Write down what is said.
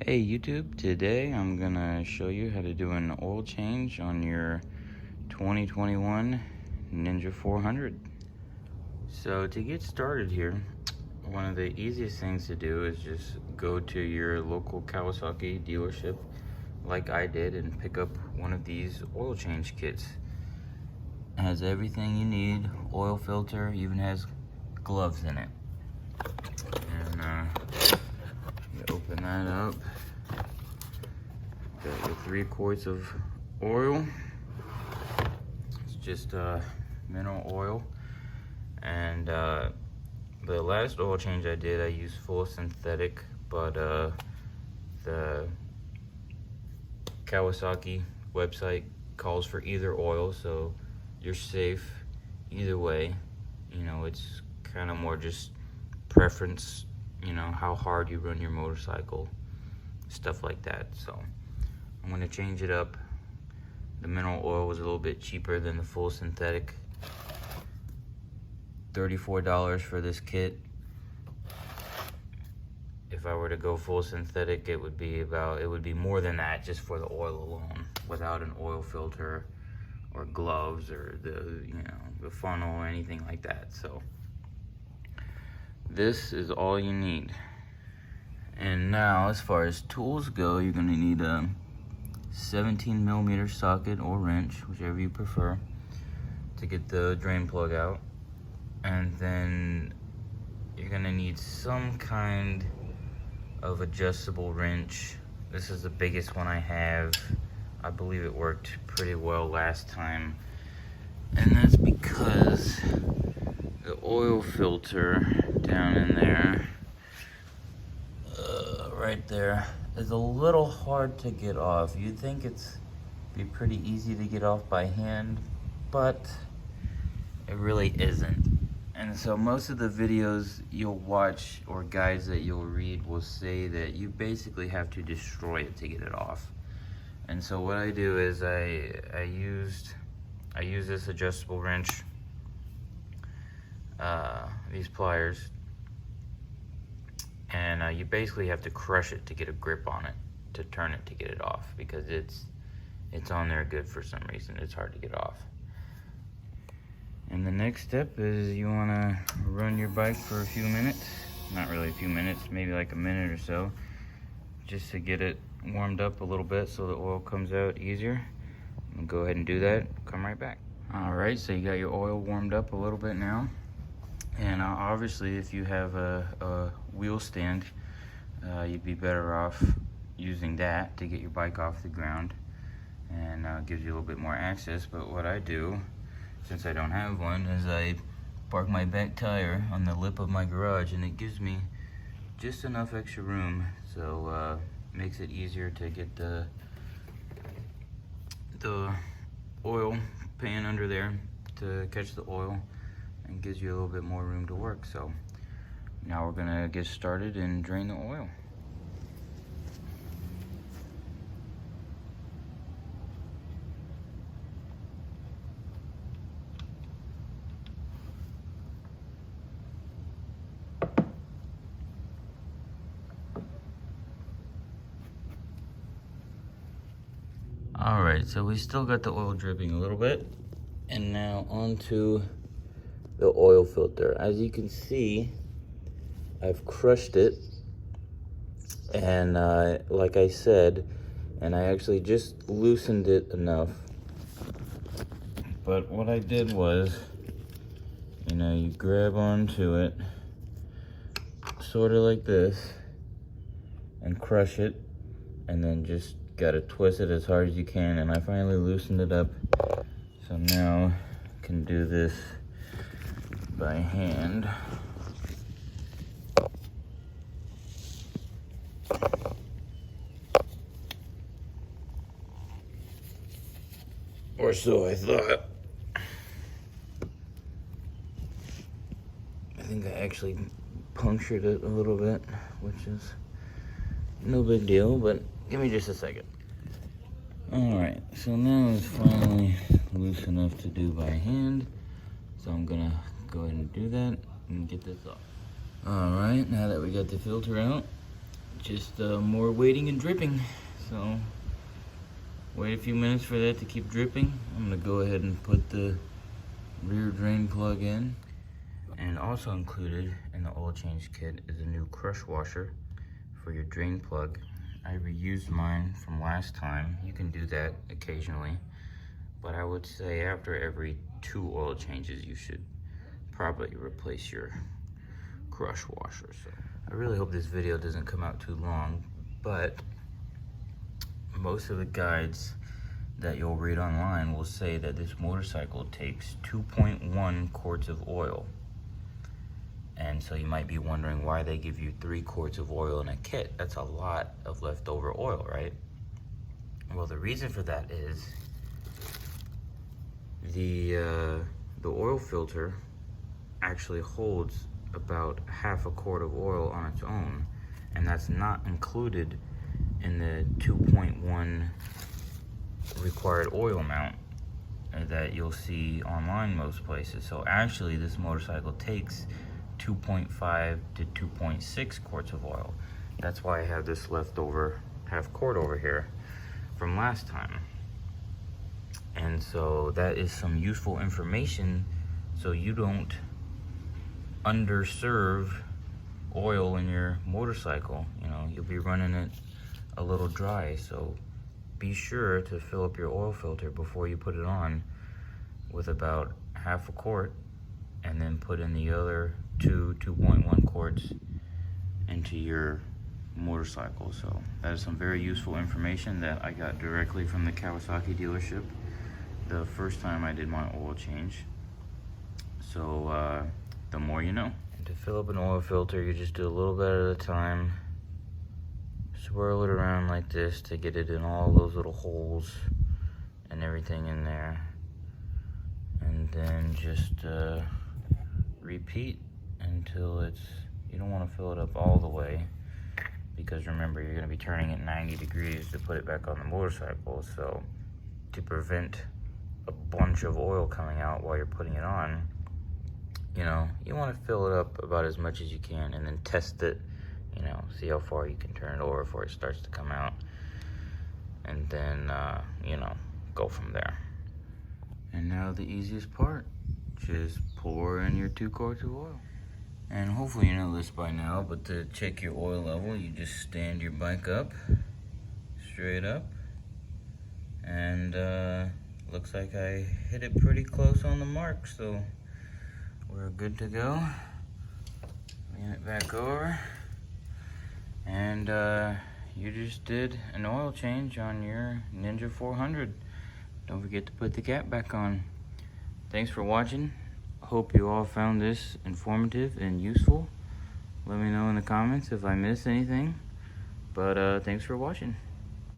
Hey YouTube, today I'm gonna show you how to do an oil change on your 2021 Ninja 400. So to get started here, one of the easiest things to do is just go to your local Kawasaki dealership like I did and pick up one of these oil change kits. It has everything you need, oil filter, even has gloves in it. And you open that up. Got your 3 quarts of oil. It's just mineral oil. And the last oil change I did, I used full synthetic, but the Kawasaki website calls for either oil, so you're safe either way. You know, it's kind of more just preference, you know, how hard you run your motorcycle, stuff like that. So I'm going to change it up. The mineral oil was a little bit cheaper than the full synthetic. $34 for this kit. If I were to go full synthetic, it would be more than that just for the oil alone, without an oil filter or gloves or the funnel or anything like that. So this is all you need. And now, as far as tools go, you're going to need a 17mm socket or wrench, whichever you prefer, to get the drain plug out. And then you're going to need some kind of adjustable wrench. This is the biggest one I have. I believe it worked pretty well last time. And that's because the oil filter down in there, right there, is a little hard to get off. You'd think it's be pretty easy to get off by hand, but it really isn't. And so most of the videos you'll watch or guides that you'll read will say that you basically have to destroy it to get it off. And so what I do is I use this adjustable wrench, these pliers, and you basically have to crush it to get a grip on it, to turn it to get it off, because it's on there good for some reason. It's hard to get off. And the next step is you want to run your bike for a few minutes. Not really a few minutes, maybe like a minute or so, just to get it warmed up a little bit so the oil comes out easier. And go ahead and do that. Come right back. Alright, so you got your oil warmed up a little bit now. And obviously, if you have a wheel stand, you'd be better off using that to get your bike off the ground, and gives you a little bit more access. But what I do, since I don't have one, is I park my back tire on the lip of my garage, and it gives me just enough extra room, so makes it easier to get the oil pan under there to catch the oil, and gives you a little bit more room to work. So now we're gonna get started and drain the oil. Alright, so we still got the oil dripping a little bit. And now onto the oil filter. As you can see, I've crushed it. And like I said, and I actually just loosened it enough. But what I did was, you grab onto it, sort of like this, and crush it, and then just gotta twist it as hard as you can. And I finally loosened it up, so now I can do this by hand. Or so I thought. I think I actually punctured it a little bit, which is no big deal, but give me just a second. Alright, so now it's finally loose enough to do by hand. So I'm gonna go ahead and do that and get this off. Alright, now that we got the filter out, just more waiting and dripping. So wait a few minutes for that to keep dripping. I'm gonna go ahead and put the rear drain plug in. And also included in the oil change kit is a new crush washer for your drain plug. I reused mine from last time. You can do that occasionally, but I would say after every 2 oil changes, you should probably replace your crush washer. So I really hope this video doesn't come out too long, but most of the guides that you'll read online will say that this motorcycle takes 2.1 quarts of oil. And so you might be wondering why they give you 3 quarts of oil in a kit. That's a lot of leftover oil, right? Well, the reason for that is the oil filter actually holds about half a quart of oil on its own, and that's not included in the 2.1 required oil amount that you'll see online most places. So actually this motorcycle takes 2.5 to 2.6 quarts of oil. That's why I have this leftover half quart over here from last time. And so that is some useful information so you don't underserve oil in your motorcycle. You know, you'll be running it a little dry, so be sure to fill up your oil filter before you put it on with about half a quart, and then put in the other 2.1 quarts into your motorcycle. So that is some very useful information that I got directly from the Kawasaki dealership the first time I did my oil change. So the more you know. And to fill up an oil filter, you just do a little bit at a time. Swirl it around like this to get it in all those little holes and everything in there. And then just repeat until you don't want to fill it up all the way, because remember, you're going to be turning it 90 degrees to put it back on the motorcycle. So to prevent a bunch of oil coming out while you're putting it on, you know, you want to fill it up about as much as you can, and then test it, you know, see how far you can turn it over before it starts to come out, and then you know, go from there. And now the easiest part, just pour in your 2 quarts of oil. And hopefully you know this by now, but to check your oil level, you just stand your bike up, straight up, and looks like I hit it pretty close on the mark, so we're good to go. Lean it back over, and you just did an oil change on your Ninja 400. Don't forget to put the cap back on. Thanks for watching. Hope you all found this informative and useful. Let me know in the comments if I missed anything. But thanks for watching.